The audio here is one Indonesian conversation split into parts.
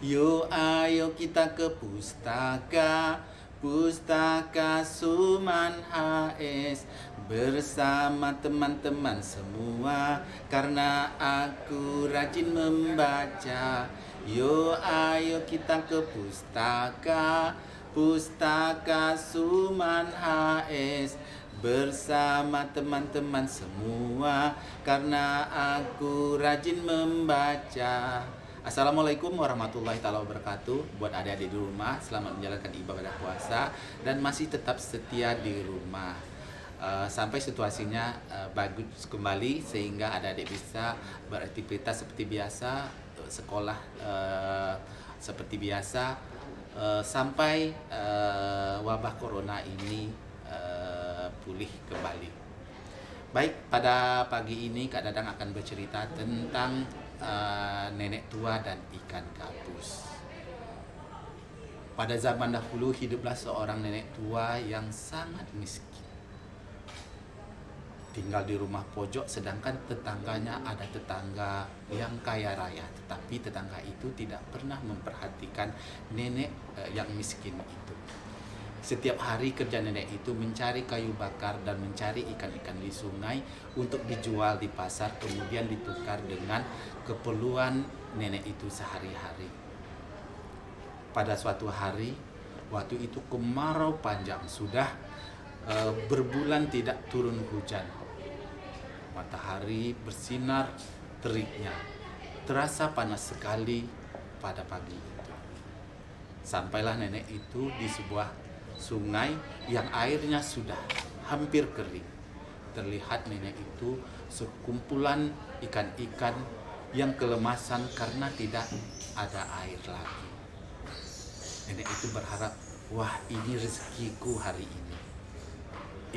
Yuk ayo kita ke pustaka, Pustaka Suman HS, bersama teman-teman semua, karena aku rajin membaca. Yuk ayo kita ke pustaka, Pustaka Suman HS, bersama teman-teman semua, karena aku rajin membaca. Assalamualaikum warahmatullahi wabarakatuh. Buat adik-adik di rumah, selamat menjalankan ibadah puasa dan masih tetap setia di rumah sampai situasinya bagus kembali, sehingga adik-adik bisa beraktivitas seperti biasa, sekolah seperti biasa, sampai wabah corona ini pulih kembali. Baik, pada pagi ini Kak Dadang akan bercerita tentang nenek tua dan ikan gabus. Pada zaman dahulu hiduplah seorang nenek tua yang sangat miskin. Tinggal di rumah pojok, sedangkan tetangganya ada tetangga yang kaya raya. Tetapi tetangga itu tidak pernah memperhatikan nenek yang miskin itu. Setiap hari kerja nenek itu mencari kayu bakar dan mencari ikan-ikan di sungai untuk dijual di pasar, kemudian ditukar dengan keperluan nenek itu sehari-hari. Pada suatu hari, waktu itu kemarau panjang, sudah berbulan tidak turun hujan. Matahari bersinar teriknya, terasa panas sekali pada pagi itu. Sampailah nenek itu di sebuah sungai yang airnya sudah hampir kering. Terlihat nenek itu sekumpulan ikan-ikan yang kelemasan karena tidak ada air lagi. Nenek itu berharap, wah, ini rezekiku hari ini.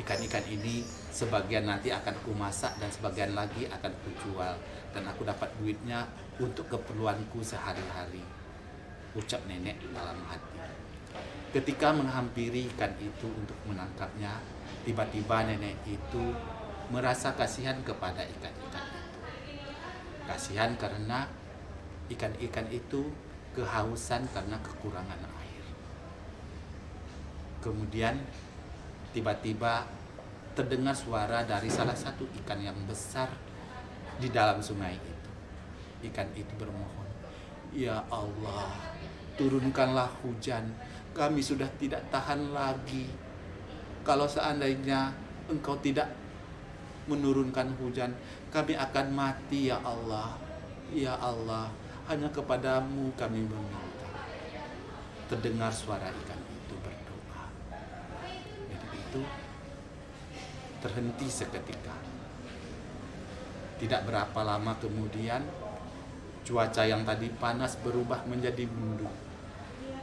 Ikan-ikan ini sebagian nanti akan kumasak dan sebagian lagi akan kujual, dan aku dapat duitnya untuk keperluanku sehari-hari, ucap nenek dalam hati. Ketika menghampiri ikan itu untuk menangkapnya, tiba-tiba nenek itu merasa kasihan kepada ikan-ikan itu. Kasihan karena ikan-ikan itu kehausan karena kekurangan air. Kemudian tiba-tiba terdengar suara dari salah satu ikan yang besar di dalam sungai itu. Ikan itu bermohon, "Ya Allah, turunkanlah hujan. Kami sudah tidak tahan lagi. Kalau seandainya Engkau tidak menurunkan hujan, kami akan mati, ya Allah. Ya Allah, hanya kepadamu kami meminta." Terdengar suara ikan itu berdoa. Jadi itu terhenti seketika. Tidak berapa lama kemudian, cuaca yang tadi panas berubah menjadi mendung.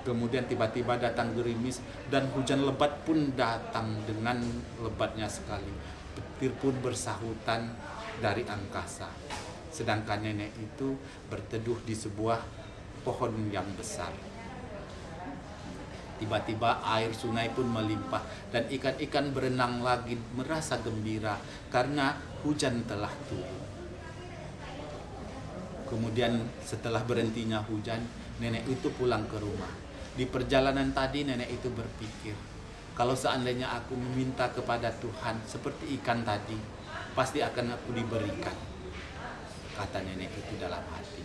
Kemudian tiba-tiba datang gerimis dan hujan lebat pun datang dengan lebatnya sekali. Petir pun bersahutan dari angkasa. Sedangkan nenek itu berteduh di sebuah pohon yang besar. Tiba-tiba air sungai pun melimpah dan ikan-ikan berenang lagi merasa gembira karena hujan telah turun. Kemudian setelah berhentinya hujan, nenek itu pulang ke rumah. Di perjalanan tadi nenek itu berpikir, kalau seandainya aku meminta kepada Tuhan seperti ikan tadi, pasti akan aku diberikan, kata nenek itu dalam hati.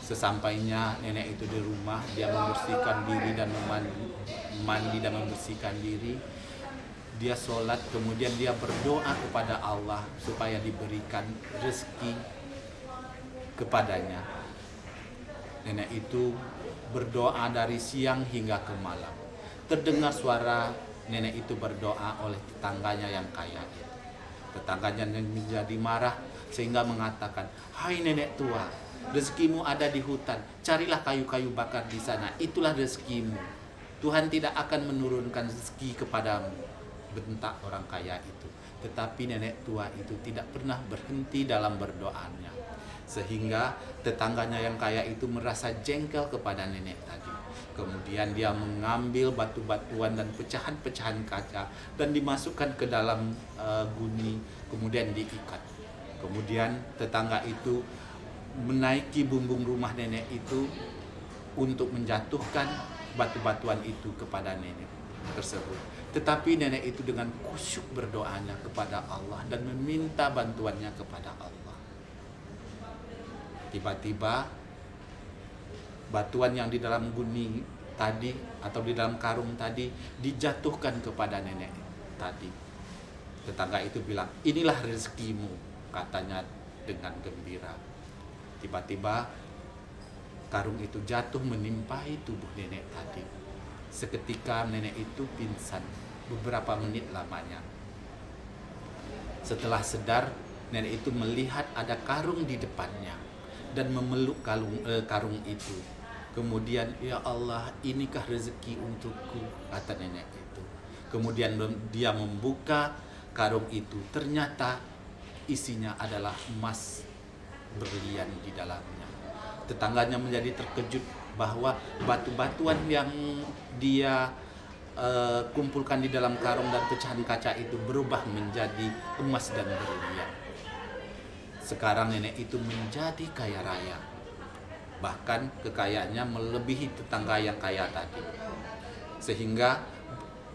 Sesampainya nenek itu di rumah, dia membersihkan diri dan mandi dan membersihkan diri. Dia sholat, kemudian dia berdoa kepada Allah supaya diberikan rezeki kepadanya. Nenek itu berdoa dari siang hingga ke malam. Terdengar suara nenek itu berdoa oleh tetangganya yang kaya. Tetangganya menjadi marah sehingga mengatakan, "Hai nenek tua, rezekimu ada di hutan. Carilah kayu-kayu bakar di sana. Itulah rezekimu. Tuhan tidak akan menurunkan rezeki kepadamu," bentak orang kaya itu. Tetapi nenek tua itu tidak pernah berhenti dalam berdoanya. Sehingga tetangganya yang kaya itu merasa jengkel kepada nenek tadi. Kemudian dia mengambil batu-batuan dan pecahan-pecahan kaca dan dimasukkan ke dalam guni, kemudian diikat. Kemudian tetangga itu menaiki bumbung rumah nenek itu untuk menjatuhkan batu-batuan itu kepada nenek tersebut. Tetapi nenek itu dengan khusyuk berdoanya kepada Allah dan meminta bantuannya kepada Allah. Tiba-tiba batuan yang di dalam guni tadi atau di dalam karung tadi dijatuhkan kepada nenek tadi. Tetangga itu bilang, inilah rezekimu, katanya dengan gembira. Tiba-tiba karung itu jatuh menimpai tubuh nenek tadi. Seketika nenek itu pingsan beberapa menit lamanya. Setelah sedar, nenek itu melihat ada karung di depannya dan memeluk karung itu. Kemudian, ya Allah, inikah rezeki untukku, kata nenek itu. Kemudian dia membuka karung itu. Ternyata isinya adalah emas berlian di dalamnya. Tetangganya menjadi terkejut bahwa batu-batuan yang dia kumpulkan di dalam karung dan pecahan kaca itu berubah menjadi emas dan berlian. Sekarang nenek itu menjadi kaya raya. Bahkan kekayaannya melebihi tetangga yang kaya tadi. Sehingga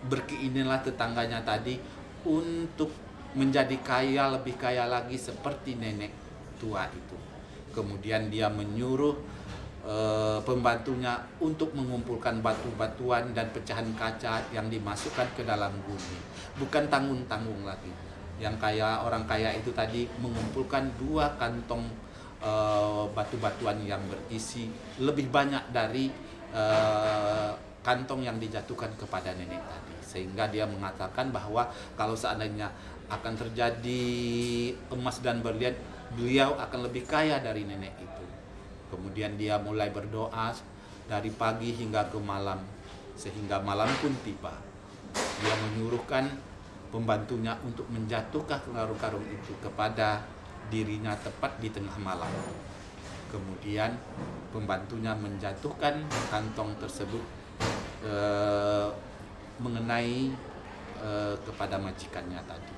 berkeinginlah tetangganya tadi untuk menjadi kaya, lebih kaya lagi seperti nenek tua itu. Kemudian dia menyuruh pembantunya untuk mengumpulkan batu-batuan dan pecahan kaca yang dimasukkan ke dalam guni. Bukan tanggung-tanggung lagi. Orang kaya itu tadi mengumpulkan 2 kantong batu-batuan yang berisi lebih banyak dari kantong yang dijatuhkan kepada nenek tadi. Sehingga dia mengatakan bahwa kalau seandainya akan terjadi emas dan berlian, beliau akan lebih kaya dari nenek itu. Kemudian dia mulai berdoa dari pagi hingga ke malam, sehingga malam pun tiba. Dia menyuruhkan pembantunya untuk menjatuhkan karung-karung itu kepada dirinya tepat di tengah malam. Kemudian pembantunya menjatuhkan kantong tersebut mengenai kepada majikannya tadi.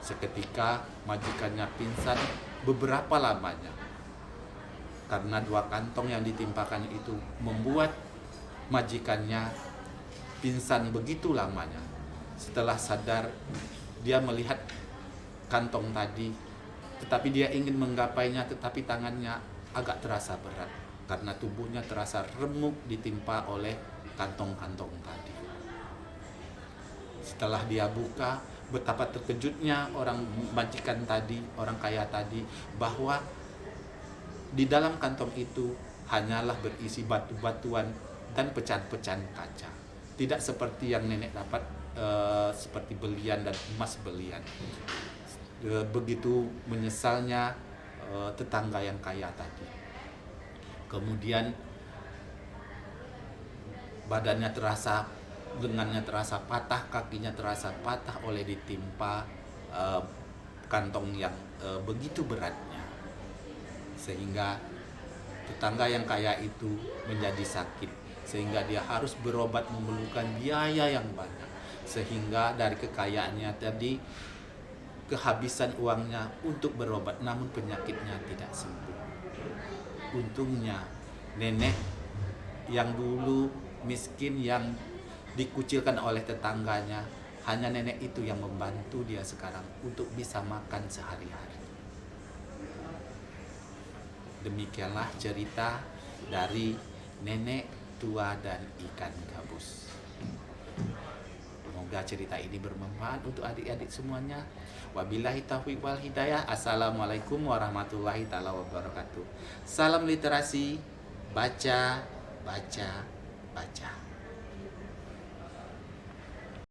Seketika majikannya pingsan beberapa lamanya karena 2 kantong yang ditimpakan itu membuat majikannya pingsan begitu lamanya. Setelah sadar, dia melihat kantong tadi, tetapi dia ingin menggapainya, tetapi tangannya agak terasa berat karena tubuhnya terasa remuk ditimpa oleh kantong-kantong tadi. Setelah dia buka, betapa terkejutnya orang majikan tadi, orang kaya tadi, bahwa di dalam kantong itu hanyalah berisi batu-batuan dan pecahan-pecahan kaca. Tidak seperti yang nenek dapat seperti berlian dan emas berlian. Begitu menyesalnya tetangga yang kaya tadi. Kemudian badannya terasa, lengannya terasa patah, kakinya terasa patah oleh ditimpa kantong yang begitu beratnya. Sehingga tetangga yang kaya itu menjadi sakit, sehingga dia harus berobat memerlukan biaya yang banyak. Sehingga dari kekayaannya tadi kehabisan uangnya untuk berobat, namun penyakitnya tidak sembuh. Untungnya nenek yang dulu miskin, yang dikucilkan oleh tetangganya, hanya nenek itu yang membantu dia sekarang untuk bisa makan sehari-hari. Demikianlah cerita dari nenek tua dan ikan gabus. Semoga cerita ini bermanfaat untuk adik-adik semuanya. Wabillahi taufiq wal hidayah. Assalamualaikum warahmatullahi taala wabarakatuh. Salam literasi, baca, baca, baca.